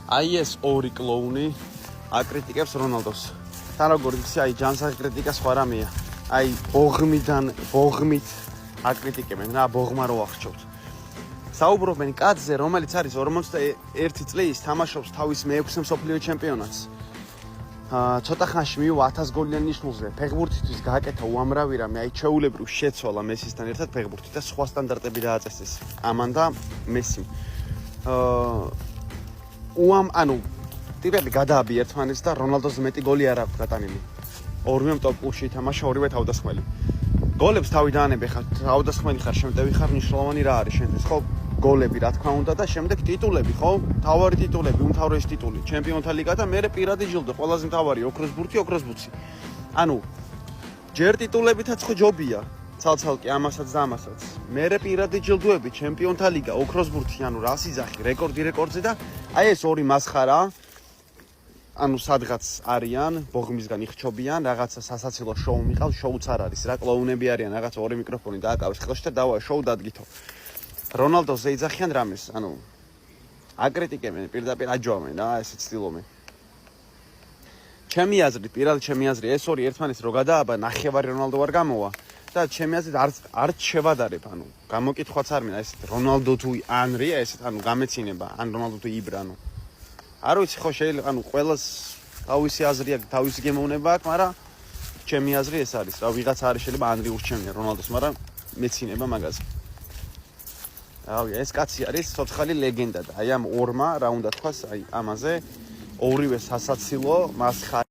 აი ეს ორი კლოუნი აკრიტიკებს რონალდოს. თან როგორ იცი, აი ჯანსაღი კრიტიკა სხვა რამეა. აი ბოღმით აკრიტიკებენ რა, ბოღმა რო აღჭობთ. საუბრობენ კაცზე, რომელიც არის 41 წლის, თამაშობს თავის მე-6 მსოფლიო ჩემპიონატს. ცოტა ხანში მივა 1000 გოლიან ნიშნულზე. ფეხბურთისთვის გააკეთა უამრავი რამე, აი ჩეულებრივ შეცვალა მესისთან ერთად ფეხბურთი და სხვა სტანდარტები დააწესეს. ამან და მესიმ. ანუ ტიპები გადააბი ერთმანეთს და რონალდოს მეტი გოლი არ აქვს გატანილი. ორივემ ტოპ კლუბში თამაშა, ორივე თავდასხმელი. გოლებს თავი დაანებე ხარ, თავდასხმელი ხარ, შემტევი ხარ, მნიშვნელოვანი რა არის შენთვის, ხო? გოლები რა თქმა უნდა და შემდეგ ტიტულები, ხო? მთავარი ტიტულები, უმთავრესი ტიტული, ჩემპიონთა ლიგა და მერე პირადი ჯილდო, ყველაზე მთავარი ოქროს ბურთი. ანუ ჯერ ტიტულებითაც ხო ჯობია, ცალ-ცალკე ამასაც და ამასაც. მერე პირადი ჯილდოები, ჩემპიონთა ლიგა, ოქროს ბურთი, ანუ რას იძახი, რეკორდზე და აი ეს ორი მასხარა ანუ სადღაც არიან, ბოღმისგან იხჩობიან, რაღაცა სასაცილო შოუ მიყავს, შოუც არ არის რა, კლოუნები არიან, რაღაც ორი მიკროფონი დააკავეს ხელში და დავა შოუ დადგითო. რონალდოზე იძახიან რამეს, ანუ აკრიტიკებენ, პირდაპირ აჯვავენ რა, ესე ცდილობენ. ჩემი აზრით, ეს ორი ერთმანეთს რო გადააბა, ნახევარი რონალდო არ გამოვა და ჩემი აზრით არც შევადარებ, ანუ გამოკითხვაც არ მინდა, ესეთ რონალდო თუ ანრია, ესეთ ანუ გამეცინება, ან რონალდო თუ იბრა, ანუ არ ვიცი ხო შეიძლება, ანუ ყველას თავისი აზრი აქვს, თავისი გემოვნება აქვს, მაგრამ ჩემი აზრი ეს არის, რა ვიღაცა არის შეიძლება ანრი ურჩევნია რონალდოს, მაგრამ მეცინება მაგაზე. რავი, ეს კაცი არის ცოცხალი ლეგენდა და აი ამ ორმა რა უნდა თქვას, აი ამაზე ორივე სასაცილო მასხარა